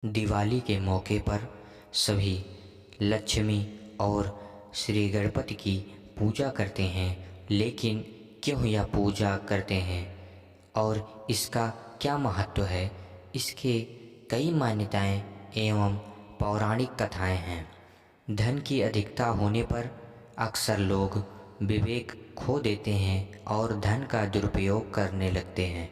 दिवाली के मौके पर सभी लक्ष्मी और श्री गणपति की पूजा करते हैं। लेकिन क्यों यह पूजा करते हैं और इसका क्या महत्व है, इसके कई मान्यताएं एवं पौराणिक कथाएं हैं। धन की अधिकता होने पर अक्सर लोग विवेक खो देते हैं और धन का दुरुपयोग करने लगते हैं।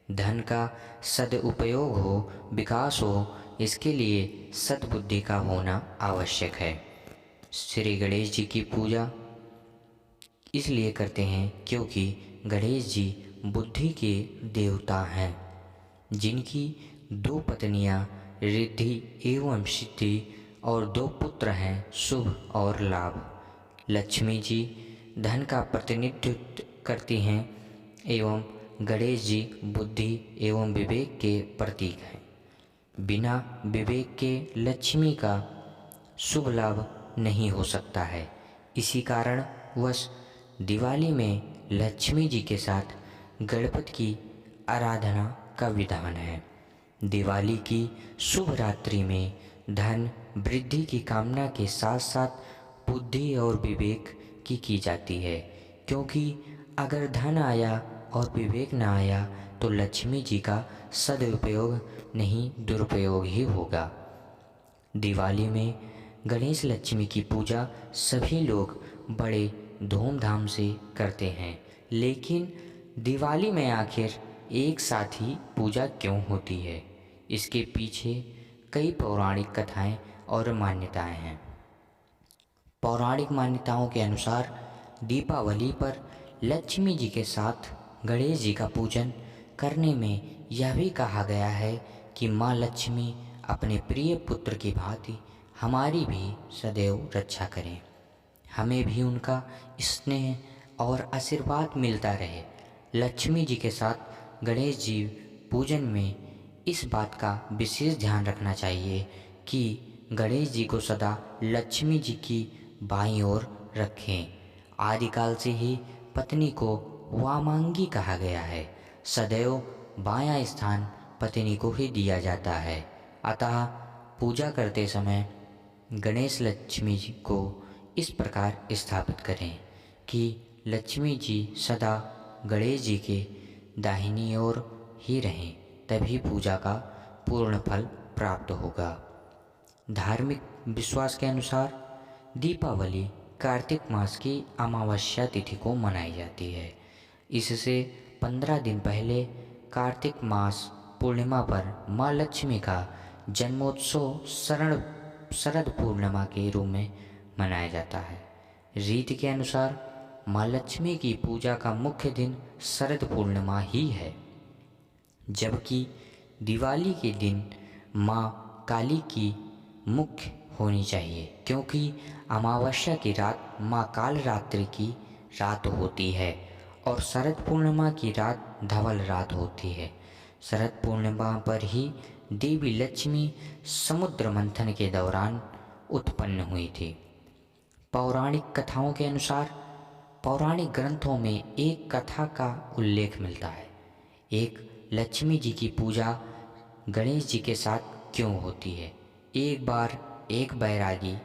धन का सदुपयोग हो, विकास हो, इसके लिए सद्बुद्धि का होना आवश्यक है। श्री गणेश जी की पूजा इसलिए करते हैं क्योंकि गणेश जी बुद्धि के देवता हैं, जिनकी दो पत्नियां रिद्धि एवं सिद्धि और दो पुत्र हैं शुभ और लाभ। लक्ष्मी जी धन का प्रतिनिधित्व करती हैं एवं गणेश जी बुद्धि एवं विवेक के प्रतीक हैं। बिना विवेक के लक्ष्मी का शुभ लाभ नहीं हो सकता है। इसी कारण वश दिवाली में लक्ष्मी जी के साथ गणपति की आराधना का विधान है। दिवाली की शुभ रात्रि में धन वृद्धि की कामना के साथ साथ बुद्धि और विवेक की जाती है, क्योंकि अगर धन आया और विवेक न आया तो लक्ष्मी जी का सदुपयोग नहीं दुरुपयोग ही होगा। दिवाली में गणेश लक्ष्मी की पूजा सभी लोग बड़े धूमधाम से करते हैं। लेकिन दिवाली में आखिर एक साथ ही पूजा क्यों होती है, इसके पीछे कई पौराणिक कथाएं और मान्यताएं हैं। पौराणिक मान्यताओं के अनुसार दीपावली पर लक्ष्मी जी के साथ गणेश जी का पूजन करने में यह भी कहा गया है कि माँ लक्ष्मी अपने प्रिय पुत्र की भांति हमारी भी सदैव रक्षा करें, हमें भी उनका स्नेह और आशीर्वाद मिलता रहे। लक्ष्मी जी के साथ गणेश जी पूजन में इस बात का विशेष ध्यान रखना चाहिए कि गणेश जी को सदा लक्ष्मी जी की बाईं ओर रखें। आदिकाल से ही पत्नी को वामांगी कहा गया है। सदैव बायां स्थान पत्नी को ही दिया जाता है। अतः पूजा करते समय गणेश लक्ष्मी जी को इस प्रकार स्थापित करें कि लक्ष्मी जी सदा गणेश जी के दाहिनी ओर ही रहें, तभी पूजा का पूर्ण फल प्राप्त होगा। धार्मिक विश्वास के अनुसार दीपावली कार्तिक मास की अमावस्या तिथि को मनाई जाती है। इससे 15 दिन पहले कार्तिक मास पूर्णिमा पर माँ लक्ष्मी का जन्मोत्सव शरद पूर्णिमा के रूप में मनाया जाता है। रीति के अनुसार माँ लक्ष्मी की पूजा का मुख्य दिन शरद पूर्णिमा ही है, जबकि दिवाली के दिन माँ काली की मुख्य होनी चाहिए, क्योंकि अमावस्या की रात माँ काल रात्रि की रात होती है और शरद पूर्णिमा की रात धवल रात होती है। शरद पूर्णिमा पर ही देवी लक्ष्मी समुद्र मंथन के दौरान उत्पन्न हुई थी। पौराणिक कथाओं के अनुसार पौराणिक ग्रंथों में एक कथा का उल्लेख मिलता है। एक लक्ष्मी जी की पूजा गणेश जी के साथ क्यों होती है। एक बार एक बैरागी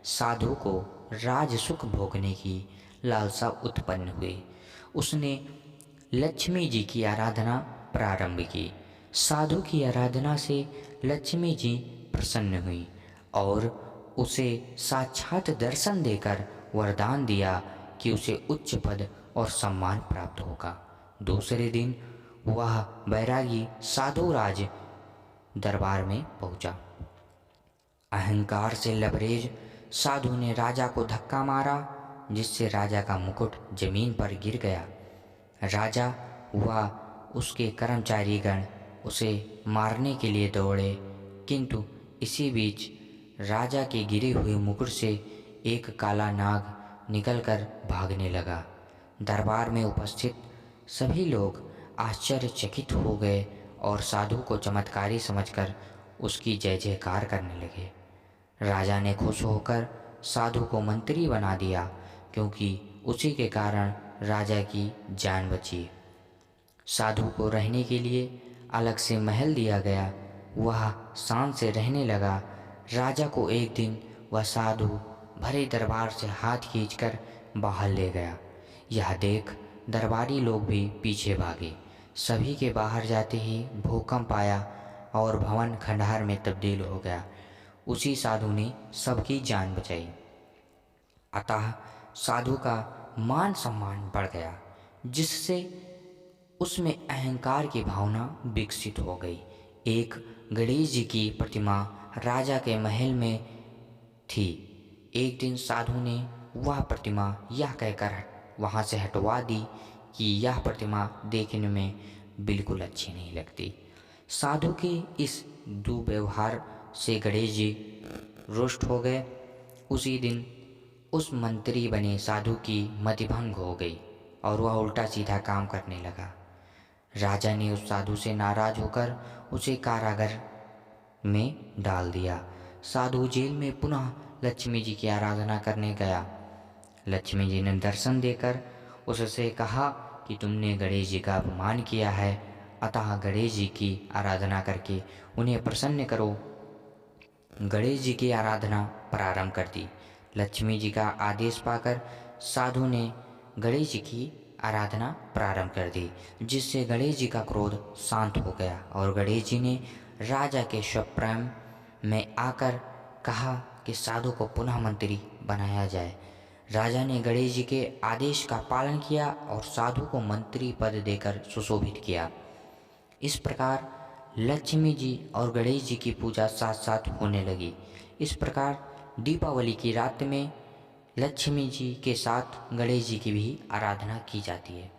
साधु को राज सुख भोगने की लालसा उत्पन्न हुई। उसने लक्ष्मी जी की आराधना प्रारंभ की। साधु की आराधना से लक्ष्मी जी प्रसन्न हुई और उसे साक्षात दर्शन देकर वरदान दिया कि उसे उच्च पद और सम्मान प्राप्त होगा। दूसरे दिन वह बैरागी साधु राज दरबार में पहुंचा। अहंकार से लबरेज साधु ने राजा को धक्का मारा, जिससे राजा का मुकुट जमीन पर गिर गया। राजा व उसके कर्मचारीगण उसे मारने के लिए दौड़े, किंतु इसी बीच राजा के गिरे हुए मुकुट से एक काला नाग निकलकर भागने लगा। दरबार में उपस्थित सभी लोग आश्चर्यचकित हो गए और साधु को चमत्कारी समझकर उसकी जय जयकार करने लगे। राजा ने खुश होकर साधु को मंत्री बना दिया, क्योंकि उसी के कारण राजा की जान बची। साधु को रहने के लिए अलग से महल दिया गया। वह शान से रहने लगा। राजा को एक दिन वह साधु भरे दरबार से हाथ खींचकर बाहर ले गया। यह देख दरबारी लोग भी पीछे भागे। सभी के बाहर जाते ही भूकंप आया और भवन खंडहर में तब्दील हो गया। उसी साधु ने सबकी जान बचाई। अतः साधु का मान सम्मान बढ़ गया, जिससे उसमें अहंकार की भावना विकसित हो गई। एक गणेश जी की प्रतिमा राजा के महल में थी। एक दिन साधु ने वह प्रतिमा यह कहकर वहाँ से हटवा दी कि यह प्रतिमा देखने में बिल्कुल अच्छी नहीं लगती। साधु के इस दुर्व्यवहार से गणेश जी रुष्ट हो गए। उसी दिन उस मंत्री बने साधु की मतिभंग हो गई और वह उल्टा सीधा काम करने लगा। राजा ने उस साधु से नाराज होकर उसे कारागार में डाल दिया। साधु जेल में पुनः लक्ष्मी जी की आराधना करने गया। लक्ष्मी जी ने दर्शन देकर उससे कहा कि तुमने गणेश जी का अपमान किया है, अतः गणेश जी की आराधना करके उन्हें प्रसन्न करो। गणेश जी की आराधना प्रारंभ कर दी। लक्ष्मी जी का आदेश पाकर साधु ने गणेश जी की आराधना प्रारंभ कर दी, जिससे गणेश जी का क्रोध शांत हो गया और गणेश जी ने राजा के स्वप्न में आकर कहा कि साधु को पुनः मंत्री बनाया जाए। राजा ने गणेश जी के आदेश का पालन किया और साधु को मंत्री पद देकर सुशोभित किया। इस प्रकार लक्ष्मी जी और गणेश जी की पूजा साथ साथ होने लगी। इस प्रकार दीपावली की रात में लक्ष्मी जी के साथ गणेश जी की भी आराधना की जाती है।